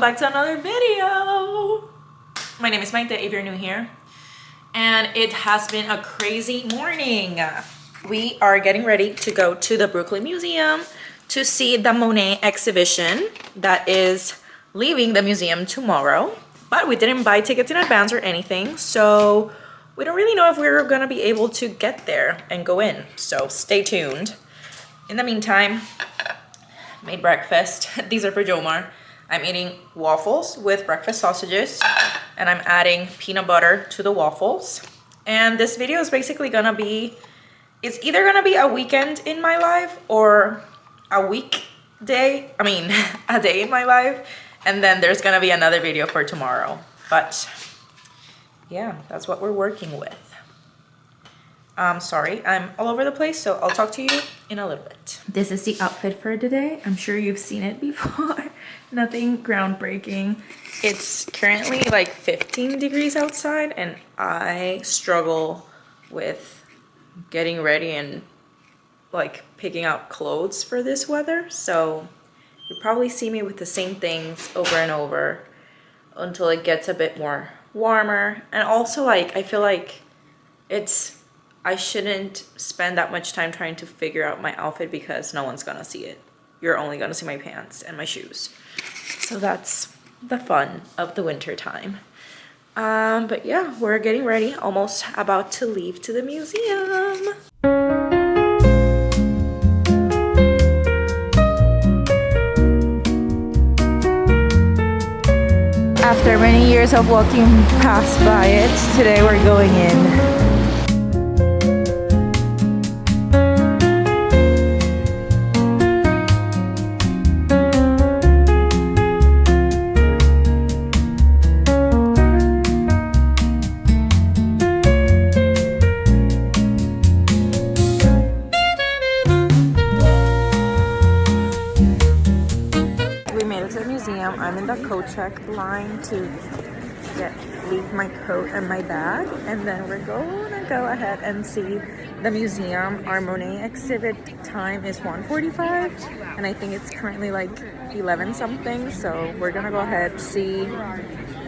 back to another video. My name is Maite if you're new here, and it has been a crazy morning. We are getting ready to go to the Brooklyn Museum to see the Monet exhibition that is leaving the museum tomorrow, but we didn't buy tickets in advance or anything, so we don't really know if we're gonna be able to get there and go in, so stay tuned. In the meantime, made breakfast. These are for Jomar. I'm eating waffles with breakfast sausages, and I'm adding peanut butter to the waffles. And this video is basically gonna be, it's either gonna be a weekend in my life or a weekday, a day in my life. And then there's gonna be another video for tomorrow. But yeah, that's what we're working with. Sorry, I'm all over the place, so I'll talk to you in a little bit. This is the outfit for today. I'm sure you've seen it before. Nothing groundbreaking. It's currently like 15 degrees outside, and I struggle with getting ready and like picking out clothes for this weather. So you probably see me with the same things over and over until it gets a bit more warmer. And also, like, I feel like I shouldn't spend that much time trying to figure out my outfit because no one's gonna see it. You're only gonna see my pants and my shoes. So that's the fun of the winter time. But yeah, we're getting ready, almost about to leave to the museum. After many years of walking past by it, today we're going in. I'm in the coat check line to leave my coat and my bag, and then we're gonna go ahead and see the museum. Our Monet exhibit time is 1:45, and I think it's currently like 11 something, so we're gonna go ahead, see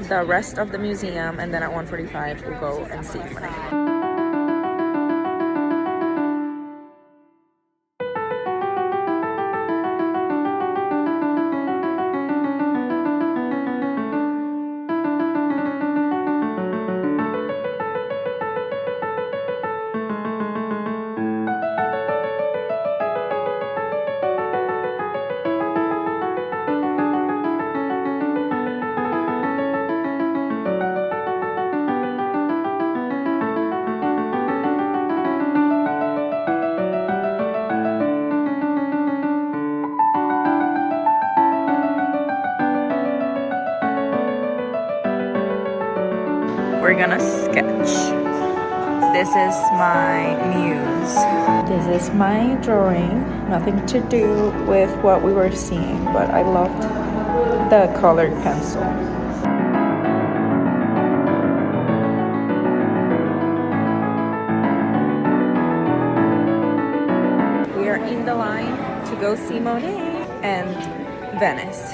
the rest of the museum, and then at 1:45 we'll go and see Monet. We're gonna sketch. This is my muse. This is my drawing. Nothing to do with what we were seeing, but I loved the colored pencil. We are in the line to go see Monet and Venice.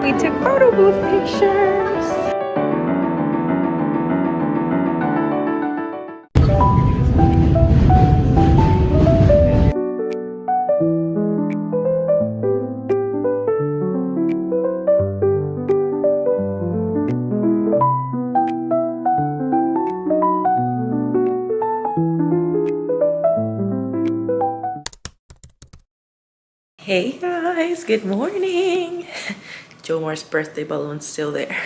We took photo booth pictures. Hey guys, good morning. Jomar's birthday balloon's still there.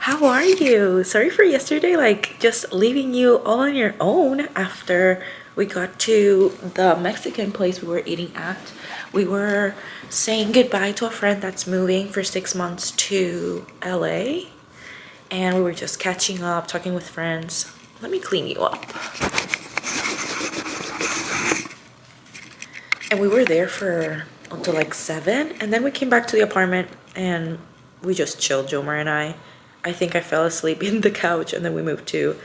How are you? Sorry for yesterday, like just leaving you all on your own after we got to the Mexican place we were eating at. We were saying goodbye to a friend that's moving for 6 months to LA, and we were just catching up, talking with friends. Let me clean you up. And we were there for until like 7, and then we came back to the apartment and we just chilled, Jomar and I. I think I fell asleep in the couch and then we moved to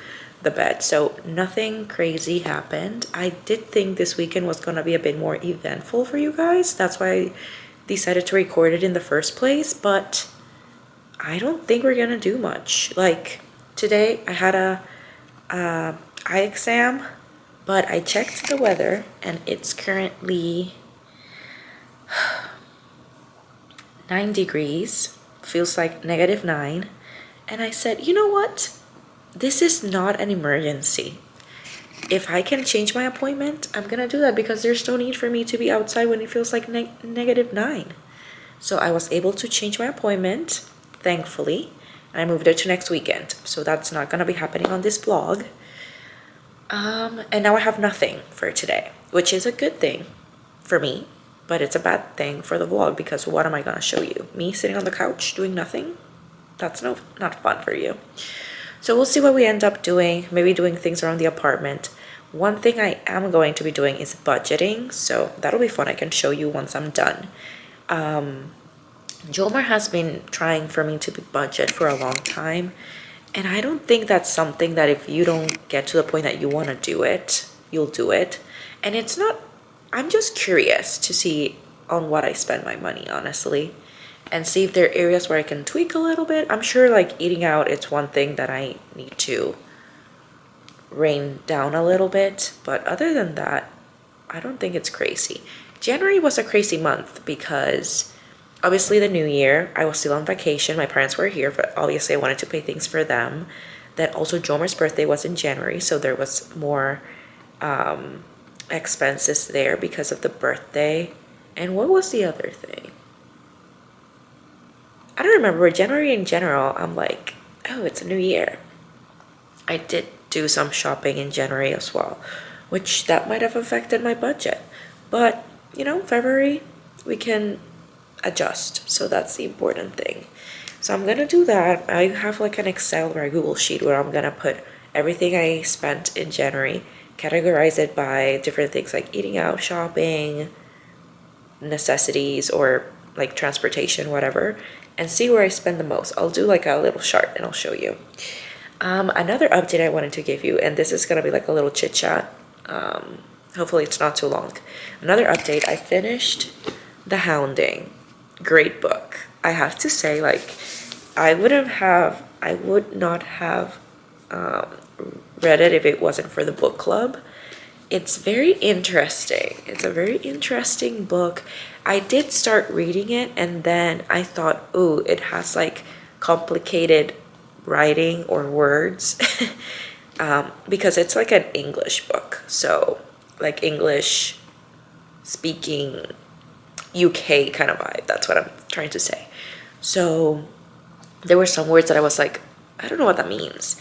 the bed. So nothing crazy happened. I did think this weekend was gonna be a bit more eventful for you guys. That's why I decided to record it in the first place, but I don't think we're gonna do much. Like today I had a eye exam, but I checked the weather and it's currently 9 degrees, feels like -9. And I said, you know what? This is not an emergency. If I can change my appointment, I'm gonna do that because there's no need for me to be outside when it feels like -9. So I was able to change my appointment, thankfully, and I moved it to next weekend. So that's not gonna be happening on this vlog. And now I have nothing for today, which is a good thing for me, but it's a bad thing for the vlog because what am I gonna show you? Me sitting on the couch doing nothing? That's not fun for you. So we'll see what we end up doing, maybe doing things around the apartment. One thing I am going to be doing is budgeting, so that'll be fun. I can show you once I'm done. Jomar has been trying for me to budget for a long time, and I don't think that's something that if you don't get to the point that you want to do it, you'll do it. And it's not, I'm just curious to see on what I spend my money, honestly, and see if there are areas where I can tweak a little bit. I'm sure like eating out, it's one thing that I need to rein down a little bit, but other than that, I don't think it's crazy. January was a crazy month because obviously the new year, I was still on vacation. My parents were here, but obviously I wanted to pay things for them. Then also Jomar's birthday was in January, so there was more expenses there because of the birthday. And what was the other thing? I don't remember. January in general, I'm like, oh, it's a new year. I did do some shopping in January as well, which that might have affected my budget. But, you know, February, we can adjust. So that's the important thing. So I'm going to do that. I have like an Excel or a Google sheet where I'm going to put everything I spent in January, categorize it by different things like eating out, shopping, necessities, or like transportation, whatever, and see where I spend the most. I'll do like a little chart and I'll show you. Another update I wanted to give you, and this is gonna be like a little chit chat. Hopefully it's not too long. Another update, I finished The Hounding. Great book. I have to say, like, I would not have read it if it wasn't for the book club. It's very interesting. It's a very interesting book. I did start reading it and then I thought, ooh, it has like complicated writing or words because it's like an English book. So like English speaking UK kind of vibe. That's what I'm trying to say. So there were some words that I was like, I don't know what that means.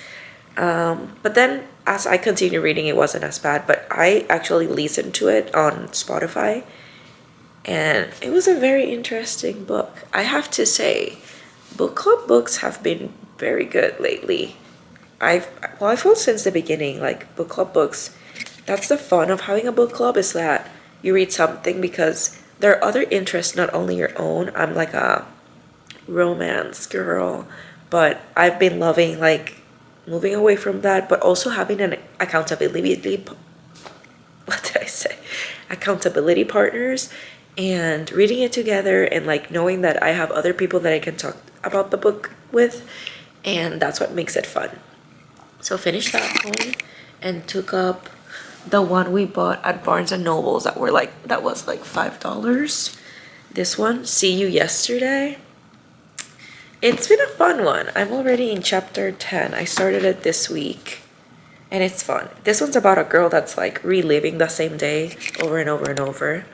But then as I continued reading, it wasn't as bad, but I actually listened to it on Spotify and it was a very interesting book. I have to say, book club books have been very good lately. I feel since the beginning, like book club books, that's the fun of having a book club, is that you read something because there are other interests, not only your own. I'm like a romance girl, but I've been loving like moving away from that, but also having an accountability partners and reading it together, and like knowing that I have other people that I can talk about the book with, and that's what makes it fun. So finished that one and took up the one we bought at Barnes and Nobles that was like $5. This one, See You Yesterday. It's been a fun one. I'm already in chapter 10. I started it this week and it's fun. This one's about a girl that's like reliving the same day over and over and over.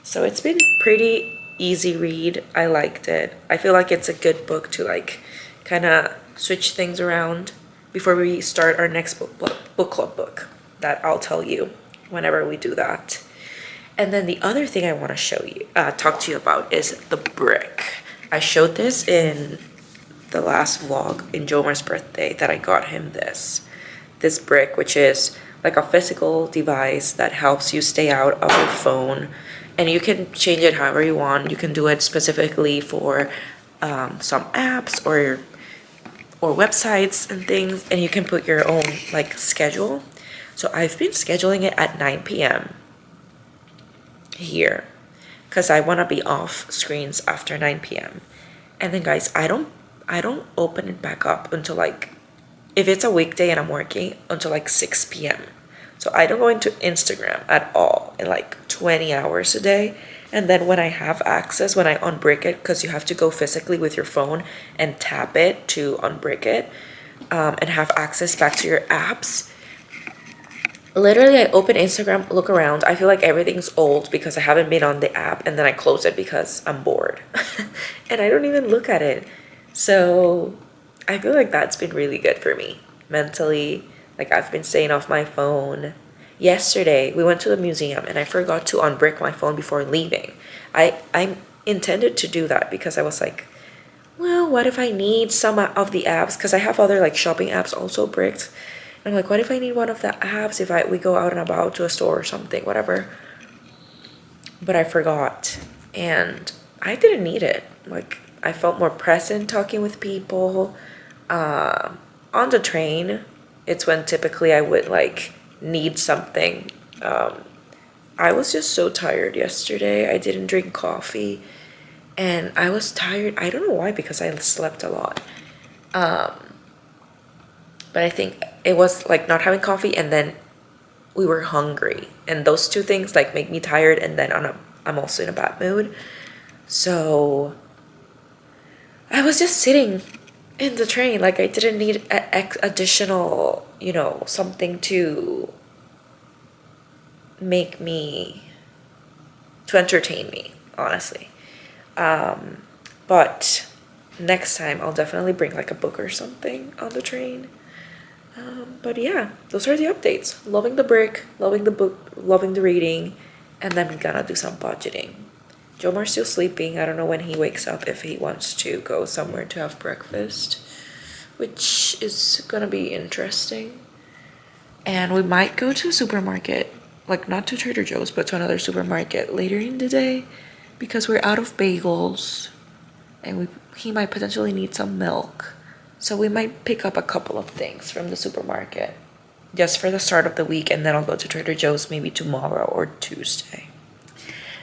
So it's been pretty easy read. I liked it. I feel like it's a good book to like kind of switch things around before we start our next book club book. That I'll tell you whenever we do that. And then the other thing I want to show you, talk to you about is the brick. I showed this in the last vlog in Jomar's birthday that I got him this brick, which is like a physical device that helps you stay out of your phone, and you can change it however you want. You can do it specifically for some apps or websites and things, and you can put your own like schedule. So I've been scheduling it at 9 p.m. here because I want to be off screens after 9 p.m. And then guys, I don't open it back up until like, if it's a weekday and I'm working, until like 6 p.m. So I don't go into Instagram at all in like 20 hours a day. And then when I have access, when I unbrick it, because you have to go physically with your phone and tap it to unbrick it, and have access back to your apps. Literally, I open Instagram, look around. I feel like everything's old because I haven't been on the app, and then I close it because I'm bored. And I don't even look at it. So I feel like that's been really good for me mentally. Like, I've been staying off my phone. Yesterday, we went to the museum and I forgot to unbrick my phone before leaving. I intended to do that because I was like, well, what if I need some of the apps? Because I have other like shopping apps also bricked. And I'm like, what if I need one of the apps if we go out and about to a store or something, whatever. But I forgot. And I didn't need it. Like, I felt more present talking with people. On the train, it's when typically I would like need something. I was just so tired yesterday. I didn't drink coffee and I was tired. I don't know why, because I slept a lot. But I think it was like not having coffee, and then we were hungry, and those two things like make me tired, and then I'm also in a bad mood. So I was just sitting in the train. Like, I didn't need additional, something to entertain me, honestly. But next time I'll definitely bring like a book or something on the train. But yeah, those are the updates. Loving the brick, loving the book, loving the reading, and then we're gonna do some budgeting. Jomar's still sleeping. I don't know when he wakes up, if he wants to go somewhere to have breakfast, which is gonna be interesting. And we might go to a supermarket, like not to Trader Joe's, but to another supermarket later in the day, because we're out of bagels, and he might potentially need some milk. So we might pick up a couple of things from the supermarket just for the start of the week, and then I'll go to Trader Joe's maybe tomorrow or Tuesday.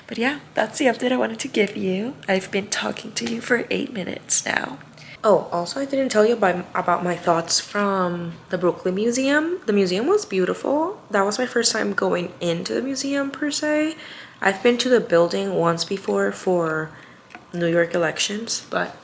But yeah, that's the update I wanted to give you. I've been talking to you for 8 minutes now. Oh, also I didn't tell you about my thoughts from the Brooklyn Museum. The museum was beautiful. That was my first time going into the museum per se. I've been to the building once before for New York elections, but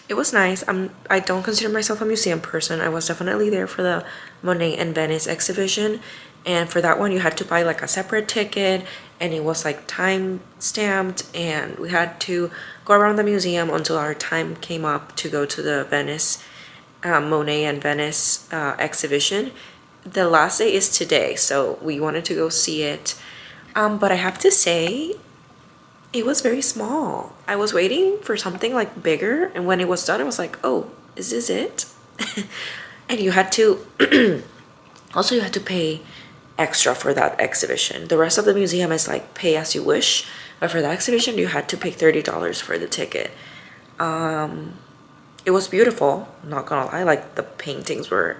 it was nice. I don't consider myself a museum person. I was definitely there for the Monet and Venice exhibition, and for that one you had to buy like a separate ticket, and it was like time stamped, and we had to go around the museum until our time came up to go to the Venice Monet and Venice exhibition. The last day is today, so we wanted to go see it, but I have to say it was very small. I was waiting for something like bigger, and when it was done, I was like, oh, is this it? And you had to also you had to pay extra for that exhibition. The rest of the museum is like pay as you wish, but for the exhibition you had to pay $30 for the ticket. It was beautiful, I'm not gonna lie. Like, the paintings were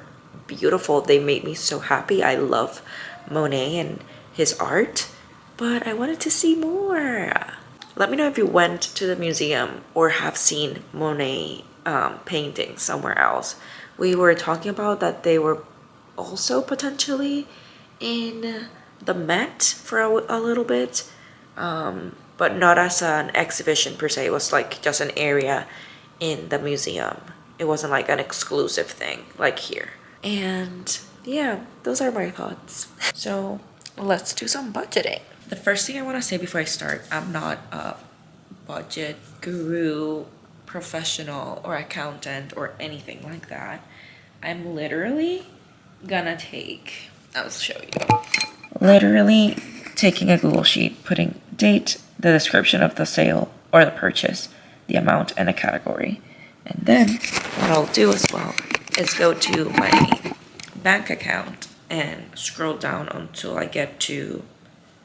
beautiful. They made me so happy. I love Monet and his art, but I wanted to see more. Let me know if you went to the museum or have seen Monet paintings somewhere else. We were talking about that they were also potentially in the Met for a little bit, but not as an exhibition per se. It was like just an area in the museum. It wasn't like an exclusive thing like here. And yeah, those are my thoughts. So let's do some budgeting. The first thing I want to say before I start, I'm not a budget guru professional or accountant or anything like that. I'm literally gonna take, I'll show you. Literally taking a Google sheet, putting date, the description of the sale or the purchase, the amount, and a category. And then what I'll do as well is go to my bank account and scroll down until I get to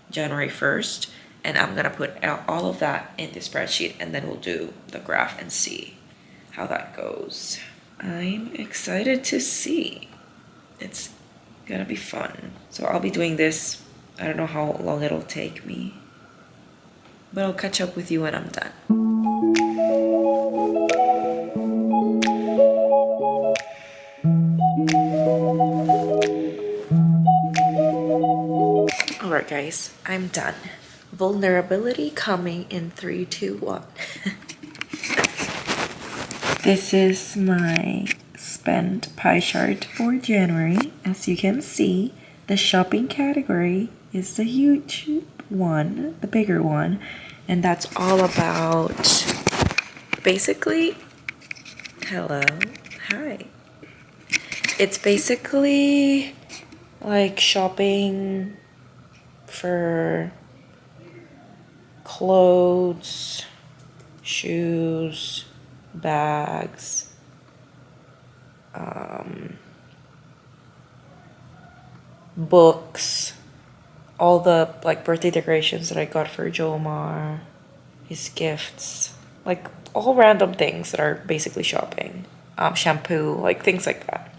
January 1st. And I'm gonna put all of that in the spreadsheet, and then we'll do the graph and see how that goes. I'm excited to see. It's gonna be fun. So I'll be doing this, I don't know how long it'll take me, but I'll catch up with you when I'm done. Alright guys, I'm done. Vulnerability coming in 3, 2, 1. This is my spend pie chart for January. As you can see, the shopping category is the huge one, the bigger one, and that's all about basically, hello, hi. It's basically like shopping for clothes, shoes, bags, books, all the like birthday decorations that I got for Jomar, his gifts, like all random things that are basically shopping, shampoo, like things like that.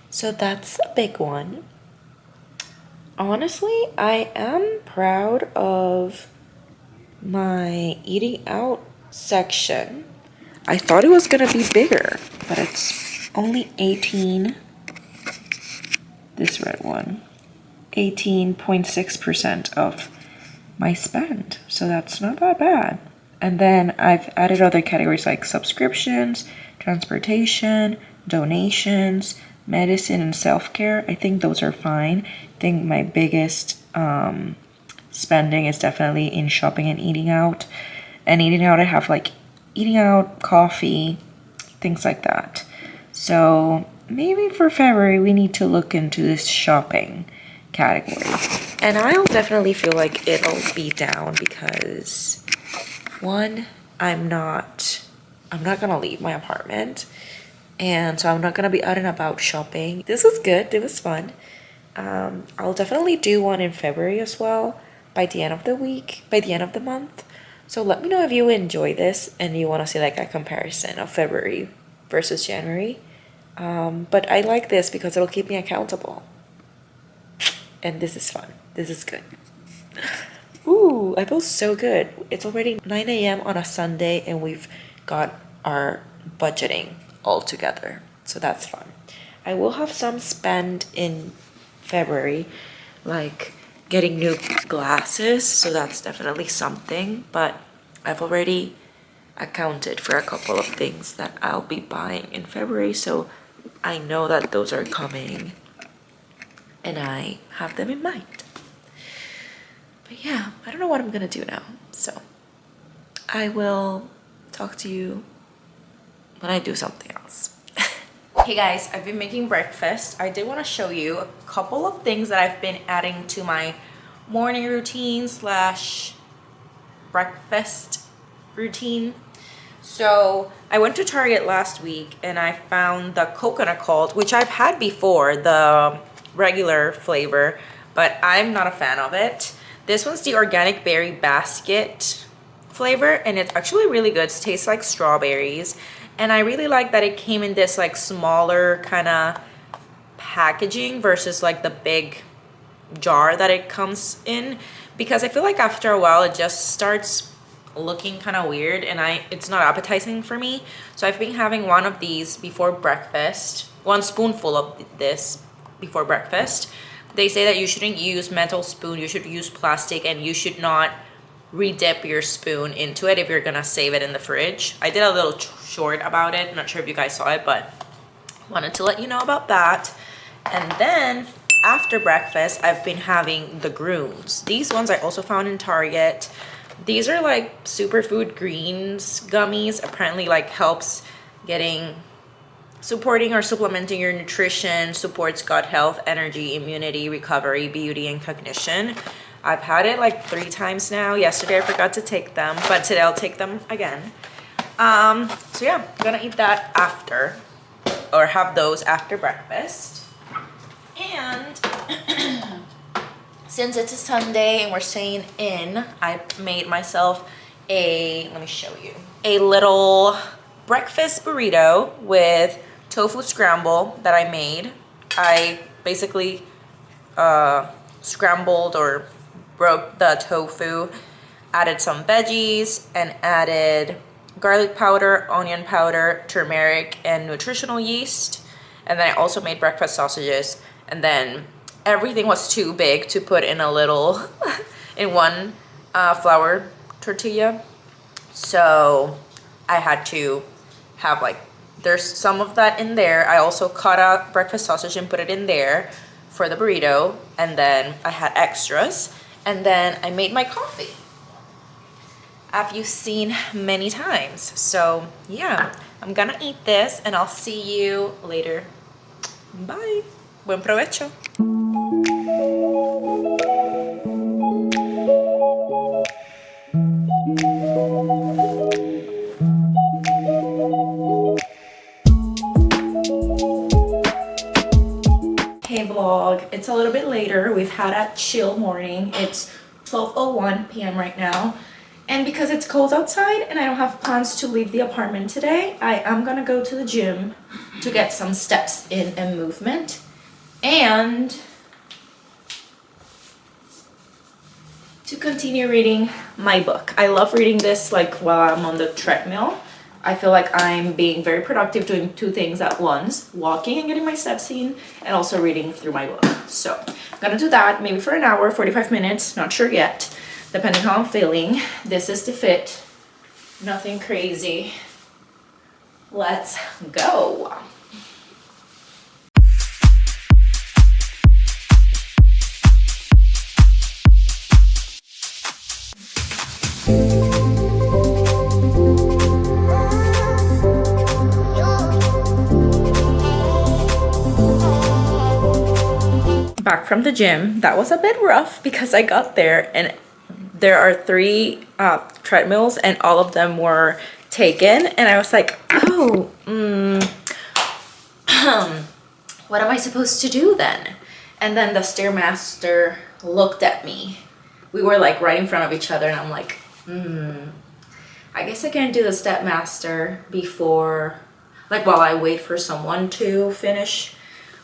So that's a big one. Honestly, I am proud of my eating out section. I thought it was gonna be bigger, but it's only 18, this red one, 18.6% of my spend. So that's not that bad. And then I've added other categories like subscriptions, transportation, donations, medicine, and self-care. I think those are fine. I think my biggest spending is definitely in shopping and eating out. And eating out, I have like eating out, coffee, things like that. So maybe for February, we need to look into this shopping category. And I'll definitely feel like it'll be down because one, I'm not gonna leave my apartment. And so I'm not gonna be out and about shopping. This was good, it was fun. I'll definitely do one in February as well by the end of the week, by the end of the month. So let me know if you enjoy this and you want to see like a comparison of February versus January. But I like this because it'll keep me accountable. And this is fun. This is good. Ooh, I feel so good. It's already 9 a.m. on a Sunday and we've got our budgeting all together. So that's fun. I will have some spend in February, like getting new glasses, so that's definitely something, but I've already accounted for a couple of things that I'll be buying in February, so I know that those are coming and I have them in mind. But yeah, I don't know what I'm gonna do now, so I will talk to you when I do something else. Hey guys, I've been making breakfast. I did want to show you a couple of things that I've been adding to my morning routine slash breakfast routine. So I went to Target last week and I found the coconut cold, which I've had before, the regular flavor, but I'm not a fan of it. This one's the organic berry basket flavor and it's actually really good. It tastes like strawberries. And I really like that it came in this like smaller kind of packaging versus like the big jar that it comes in, because I feel like after a while it just starts looking kind of weird and it's not appetizing for me. So I've been having one of these before breakfast, one spoonful of this before breakfast. They say that you shouldn't use metal spoon, you should use plastic, and you should not re-dip your spoon into it if you're gonna save it in the fridge. I did a little short about it, I'm not sure if you guys saw it, but wanted to let you know about that. And then after breakfast I've been having the grooms. These ones I also found in Target, These are like superfood greens gummies. Apparently like helps supporting or supplementing your nutrition, supports gut health, energy, immunity, recovery, beauty, and cognition. I've had it like 3 times now. Yesterday I forgot to take them, but today I'll take them again. So yeah, I'm gonna eat that after, or have those after breakfast. And since it's a Sunday and we're staying in, I made myself let me show you, a little breakfast burrito with tofu scramble that I made. I basically scrambled or broke the tofu, added some veggies, and added garlic powder, onion powder, turmeric, and nutritional yeast. And then I also made breakfast sausages. And then everything was too big to put in a little, in one flour tortilla. So I had to have like, there's some of that in there. I also cut out breakfast sausage and put it in there for the burrito. And then I had extras. And then I made my coffee. As you've seen many times. So yeah, I'm gonna eat this and I'll see you later. Bye. Buen provecho. Hey vlog, it's a little bit later. We've had a chill morning. It's 12:01 p.m. right now. And because it's cold outside and I don't have plans to leave the apartment today, I am gonna go to the gym to get some steps in and movement. And to continue reading my book. I love reading this like while I'm on the treadmill. I feel like I'm being very productive doing 2 things at once, walking and getting my steps in, and also reading through my book. So I'm gonna do that maybe for an hour, 45 minutes, not sure yet, depending how I'm feeling. This is the fit, nothing crazy. Let's go. Back from the gym. That was a bit rough because I got there and there are 3 treadmills and all of them were taken, and I was like, oh, what am I supposed to do then? And then the stairmaster looked at me. We were like right in front of each other and I'm like, I guess I can do the stepmaster before, like while I wait for someone to finish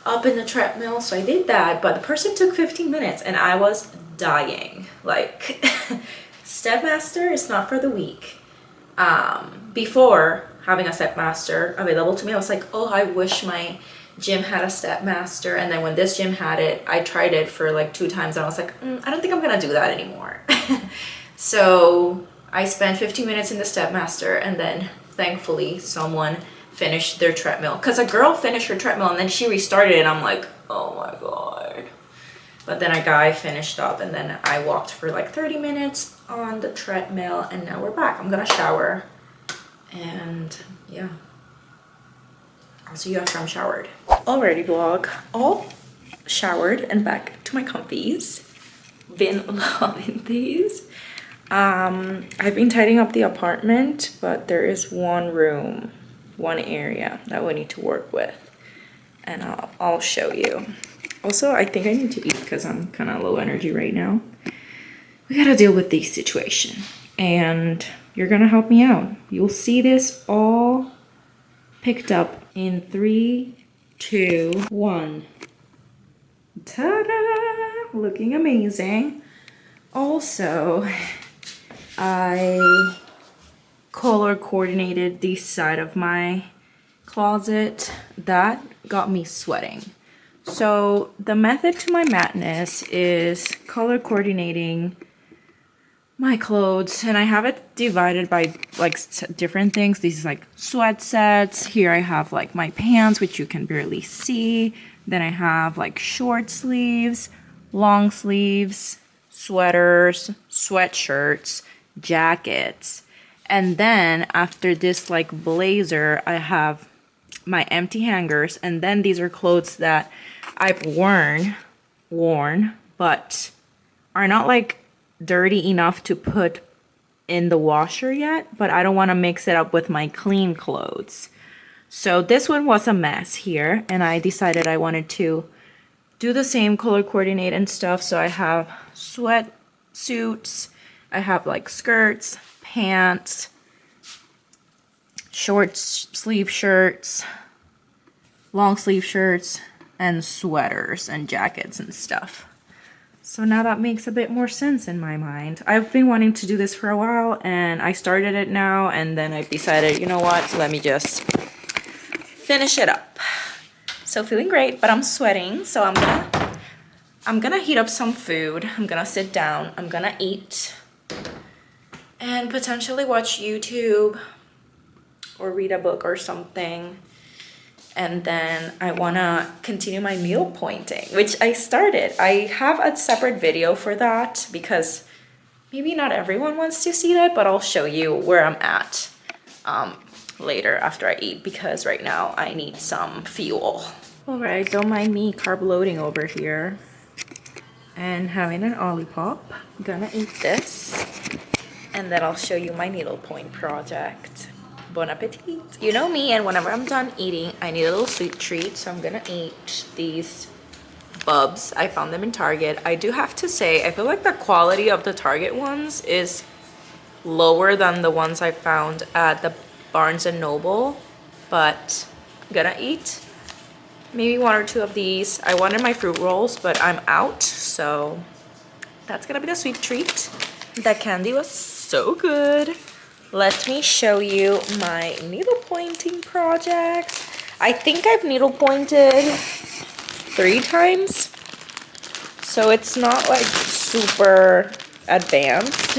up in the treadmill. So I did that, but the person took 15 minutes and I was dying. Like, stepmaster is not for the weak. Before having a stepmaster available to me, I was like, oh, I wish my gym had a stepmaster. And then when this gym had it, I tried it for like 2 times and I was like, I don't think I'm gonna do that anymore. So I spent 15 minutes in the stepmaster, and then thankfully someone finished their treadmill, because a girl finished her treadmill and then she restarted it and I'm like, oh my god. But then a guy finished up and then I walked for like 30 minutes on the treadmill and now we're back. I'm gonna shower and yeah, I'll see you after I'm showered. Alrighty vlog, all showered and back to my comfies. Been loving these. I've been tidying up the apartment, but there is one area that we need to work with, and I'll show you. Also, I think I need to eat because I'm kind of low energy right now. We gotta deal with this situation, and you're gonna help me out. You'll see this all picked up in 3, 2, 1. Ta-da! Looking amazing. Also, I color coordinated the side of my closet. That got me sweating. So the method to my madness is color coordinating my clothes, and I have it divided by like different things. These like sweat sets. Here I have like my pants, which you can barely see. Then I have like short sleeves, long sleeves, sweaters, sweatshirts, jackets. And then after this like blazer, I have my empty hangers. And then these are clothes that I've worn, but are not like dirty enough to put in the washer yet, but I don't want to mix it up with my clean clothes. So this one was a mess here, and I decided I wanted to do the same, color coordinate and stuff. So I have sweatsuits, I have like skirts, pants, short sleeve shirts, long sleeve shirts, and sweaters and jackets and stuff. So now that makes a bit more sense in my mind. I've been wanting to do this for a while, and I started it now, and then I've decided, you know what, let me just finish it up. So feeling great, but I'm sweating, so I'm gonna heat up some food. I'm gonna sit down, I'm gonna eat, and potentially watch YouTube or read a book or something. And then I wanna continue my needle pointing, which I started. I have a separate video for that because maybe not everyone wants to see that, but I'll show you where I'm at later after I eat, because right now I need some fuel. All right, don't mind me carb loading over here and having an Olipop. I'm gonna eat this, and then I'll show you my needlepoint project. Bon appetit. You know me, and whenever I'm done eating, I need a little sweet treat, so I'm gonna eat these bubs. I found them in Target. I do have to say, I feel like the quality of the Target ones is lower than the ones I found at the Barnes & Noble, but I'm gonna eat maybe one or two of these. I wanted my fruit rolls, but I'm out, so that's gonna be the sweet treat. That candy was so good. Let me show you my needle pointing project. I think I've needle pointed 3 times, so it's not like super advanced,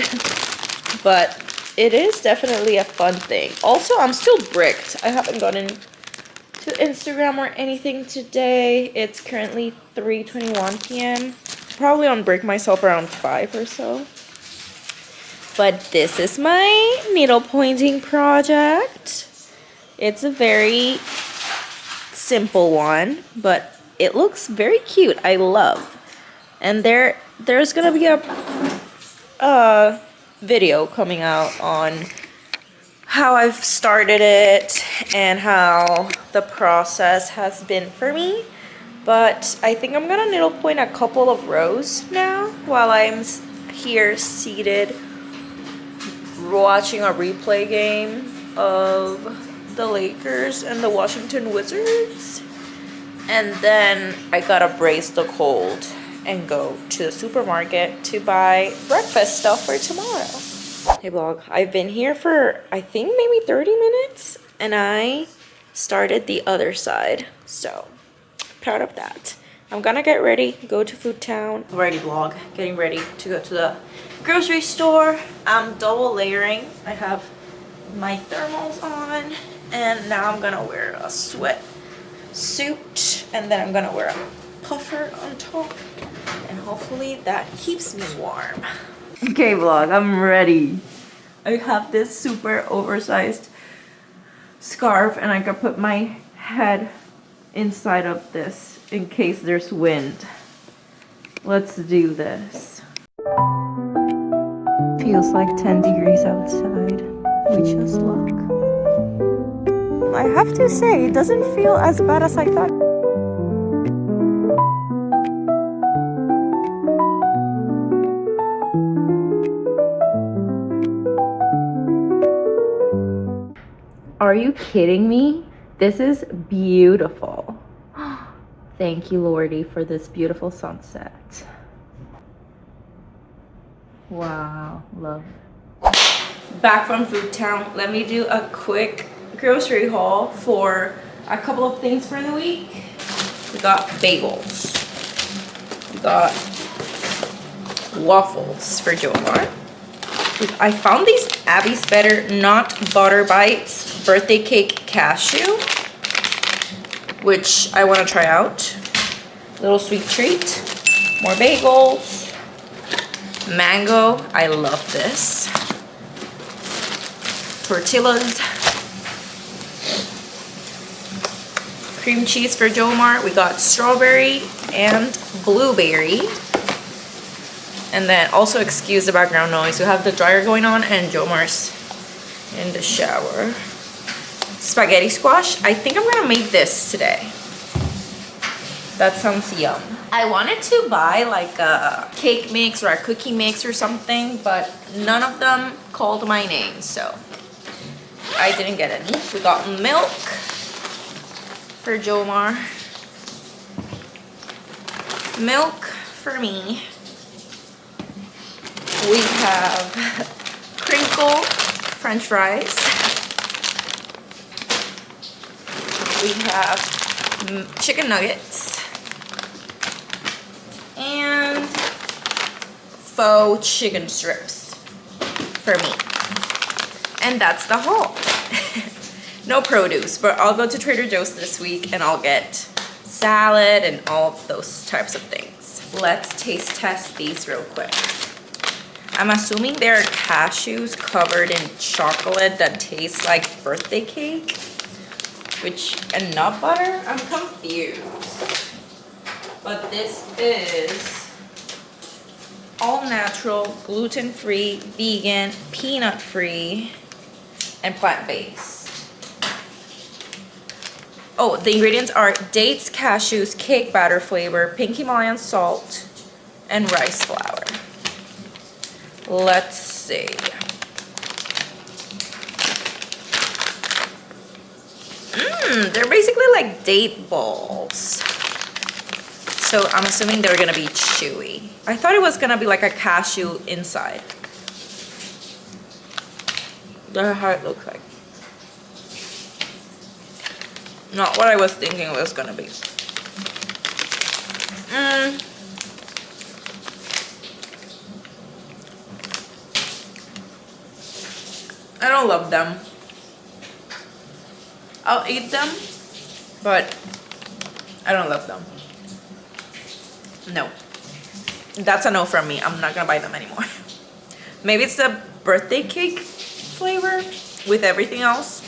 but it is definitely a fun thing. Also, I'm still bricked. I haven't gotten to Instagram or anything today. It's currently 3:21 p.m. Probably on break myself around 5 or so. But this is my needle pointing project. It's a very simple one, but it looks very cute. I love. And there's gonna be a video coming out on how I've started it and how the process has been for me. But I think I'm gonna needle point a couple of rows now while I'm here seated watching a replay game of the Lakers and the Washington Wizards. And then I gotta brace the cold and go to the supermarket to buy breakfast stuff for tomorrow. Hey vlog, I've been here for I think maybe 30 minutes, and I started the other side, so proud of that. I'm gonna get ready, go to Food Town. Alrighty vlog, getting ready to go to the grocery store. I'm double layering. I have my thermals on, and now I'm gonna wear a sweat suit, and then I'm gonna wear a puffer on top, and hopefully that keeps me warm. Okay vlog, I'm ready. I have this super oversized scarf, and I can put my head inside of this in case there's wind. Let's do this. Feels like 10 degrees outside. We just look. I have to say, it doesn't feel as bad as I thought. Are you kidding me? This is beautiful. Thank you, Lordy, for this beautiful sunset. Wow, love. Back from Food Town. Let me do a quick grocery haul for a couple of things for the week. We got bagels. We got waffles for Jomar. I found these Abby's Better Not Butter Bites birthday cake cashew, which I want to try out. Little sweet treat. More bagels. Mango. I love this. tortillas. Cream cheese for Jomar. We got strawberry and blueberry. And then also excuse the background noise. We have the dryer going on and Jomar's in the shower. Spaghetti squash. I think I'm gonna make this today. That sounds yum. I wanted to buy like a cake mix or a cookie mix or something, but none of them called my name, so I didn't get any. We got milk for Jomar. Milk for me. We have crinkle French fries. We have chicken nuggets. And faux chicken strips for me. And that's the haul. No produce, but I'll go to Trader Joe's this week and I'll get salad and all those types of things. Let's taste test these real quick. I'm assuming they're cashews covered in chocolate that tastes like birthday cake, and nut butter? I'm confused. But this is all natural, gluten-free, vegan, peanut-free, and plant-based. Oh, the ingredients are dates, cashews, cake batter flavor, pink Himalayan salt, and rice flour. Let's see. They're basically like date balls. So I'm assuming they're gonna be chewy. I thought it was gonna be like a cashew inside. That's how it looks like. Not what I was thinking it was gonna be. I don't love them. I'll eat them, but I don't love them. No. That's a no from me. I'm not gonna buy them anymore. Maybe it's the birthday cake flavor with everything else.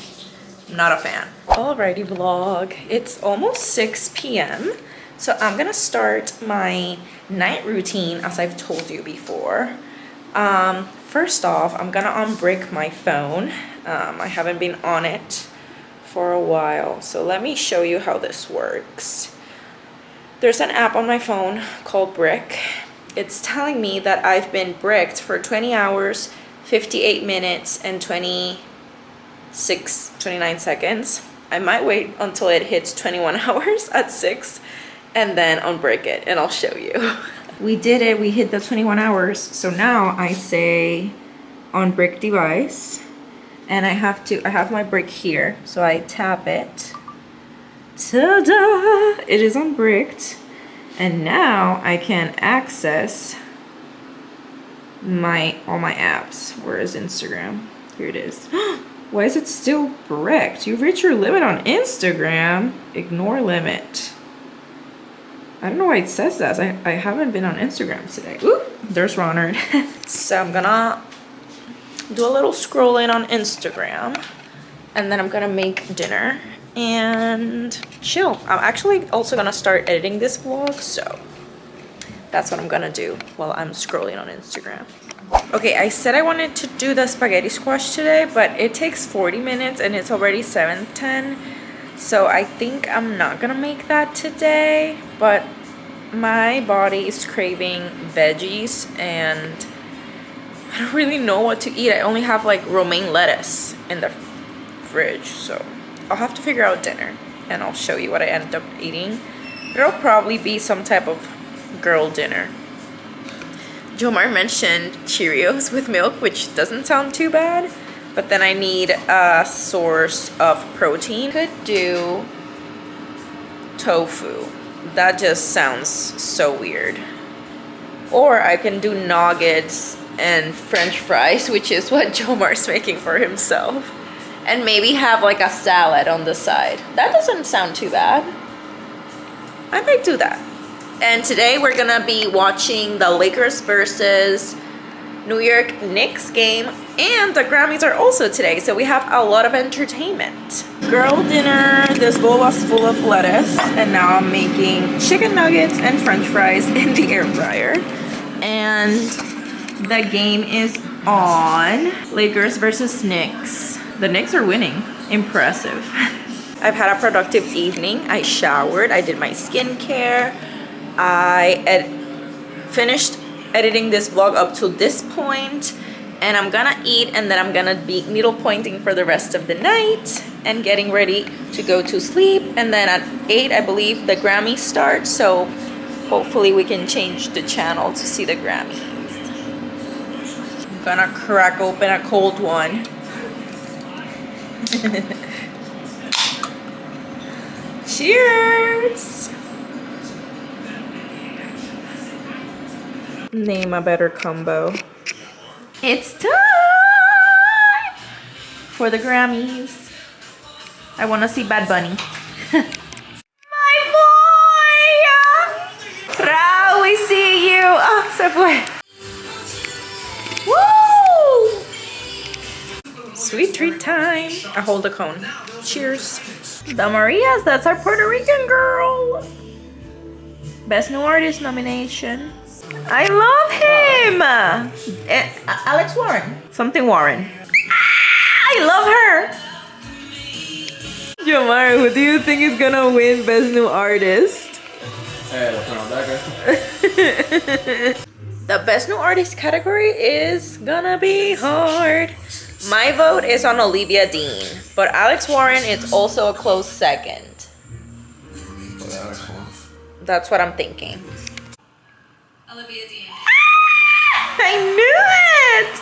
I'm not a fan. Alrighty vlog. It's almost 6 p.m. So I'm gonna start my night routine as I've told you before. First off, I'm gonna unbrick my phone. I haven't been on it for a while. So let me show you how this works. There's an app on my phone called Brick. It's telling me that I've been bricked for 20 hours, 58 minutes, and 29 seconds. I might wait until it hits 21 hours at 6 and then unbrick it, and I'll show you. We did it, we hit the 21 hours. So now I say unbrick device, and I have my brick here. So I tap it. Ta-da! It is unbricked. And now I can access all my apps. Where is Instagram? Here it is. Why is it still bricked? You've reached your limit on Instagram. Ignore limit. I don't know why it says that. I haven't been on Instagram today. Ooh, there's Ronald. So I'm gonna do a little scrolling on Instagram, and then I'm gonna make dinner and chill. I'm actually also gonna start editing this vlog, so that's what I'm gonna do while I'm scrolling on Instagram. Okay, I said I wanted to do the spaghetti squash today, but it takes 40 minutes and it's already 7:10. So I think I'm not gonna make that today, but my body is craving veggies and I don't really know what to eat. I only have like romaine lettuce in the fridge, so I'll have to figure out dinner and I'll show you what I end up eating. It'll probably be some type of girl dinner. Jomar mentioned Cheerios with milk, which doesn't sound too bad, but then I need a source of protein. Could do tofu. That just sounds so weird. Or I can do nuggets and French fries, which is what Jomar's making for himself. And maybe have like a salad on the side. That doesn't sound too bad. I might do that. And today we're gonna be watching the Lakers versus New York Knicks game, and the Grammys are also today, so we have a lot of entertainment. Girl dinner, this bowl was full of lettuce, and now I'm making chicken nuggets and french fries in the air fryer. And the game is on. Lakers versus Knicks. The Knicks are winning. Impressive. I've had a productive evening. I showered, I did my skincare, I finished editing this vlog up to this point, and I'm gonna eat, and then I'm gonna be needle pointing for the rest of the night and getting ready to go to sleep. And then at 8, I believe the Grammys start, so hopefully we can change the channel to see the Grammys. I'm gonna crack open a cold one. Cheers! Name a better combo. It's time for the Grammys. I want to see Bad Bunny. My boy! Ra, we see you! Oh, se fue. Woo! Sweet treat time. I hold the cone. Cheers. The Marias, that's our Puerto Rican girl. Best New Artist nomination. I love him. Alex Warren. Something Warren. I love her. Jomar, who do you think is gonna win Best New Artist? The Best New Artist category is gonna be hard. My vote is on Olivia Dean, but Alex Warren is also a close second. That's what I'm thinking. Olivia Dean. Ah! I knew it!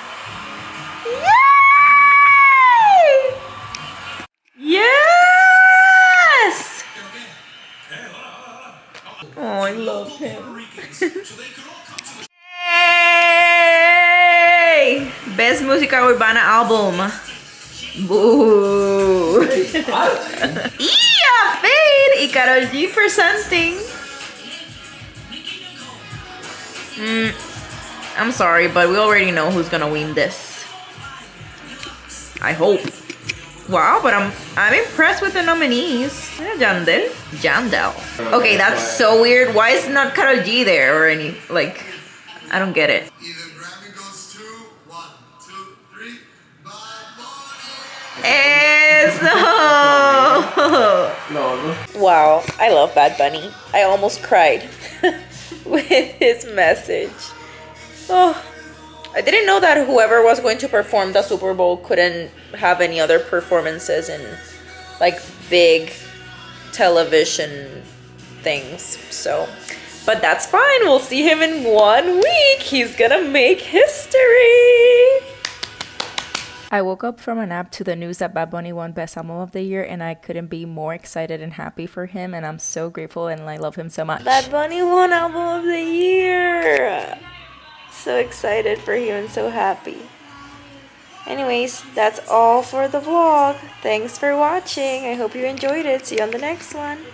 Yay! Yes! Oh, I love him. Hey! Best Música Urbana album. Boo! Yeah, Fade! Y Karol G presenting. I'm sorry, but we already know who's gonna win this. I hope. Wow, but I'm impressed with the nominees. Jandel. Okay, that's so weird. Why is not Karol G there or any, like, I don't get it. Either Grammy goes to 1, 2, 3, No. Wow, I love Bad Bunny. I almost cried with his message. Oh, I didn't know that whoever was going to perform the Super Bowl couldn't have any other performances in like big television things. So, but that's fine. We'll see him in 1 week. He's gonna make history. I woke up from a nap to the news that Bad Bunny won Best Album of the Year, and I couldn't be more excited and happy for him, and I'm so grateful and I love him so much. Bad Bunny won Album of the Year! So excited for him and so happy. Anyways, that's all for the vlog. Thanks for watching. I hope you enjoyed it. See you on the next one.